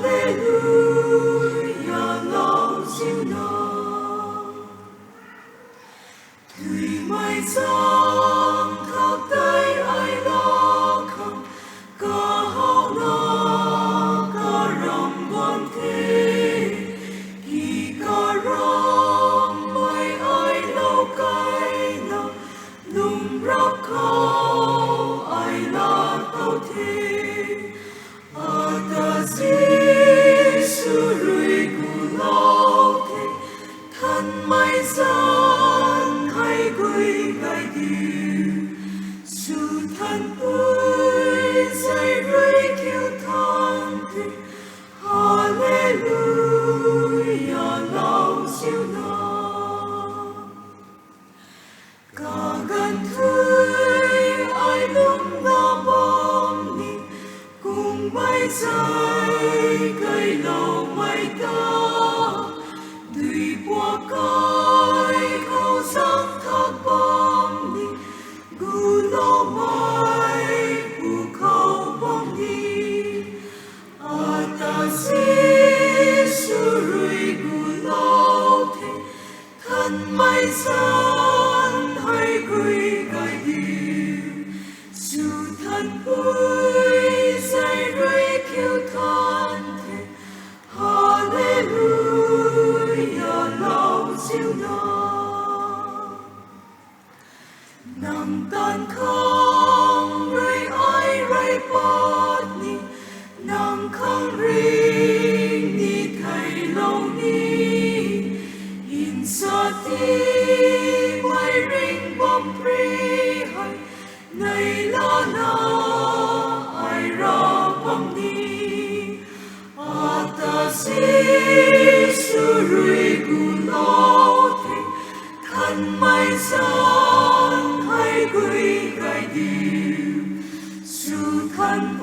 Hallelujah, lòng siêu non tùy mây giăng khắp tay ai lo không có hậu nó có rộng quan thế khi có rộng mây ai lâu cay lòng lùng rắp khâu ai là tao thế ta Giêsu rui cù lâu thế thân mây gian hay gửi gai điều dù thân ơi dây rui kêu than thế Hallelujah lòng siêu non cả gần thuê ai lúc nó bom đi cùng bay dài cây lâu mây ta tùy qua coi khâu sắc thác bom đi gu lâu mây gu khâu bom đi ta Giêsu rui gu lâu thế thân mây gian hay gửi gai điều dù thân ơi dây rơi kêu than thế Hallelujah lòng siêu non nằm tan không rơi ai rơi bọt ni nằm không rinh ni thầy lâu ni in sa ti mai ring bom pri hay này là na ai ra bom ni ta Giêsu rui gu lâu thế thân mây gian hay gửi gai điều dù thân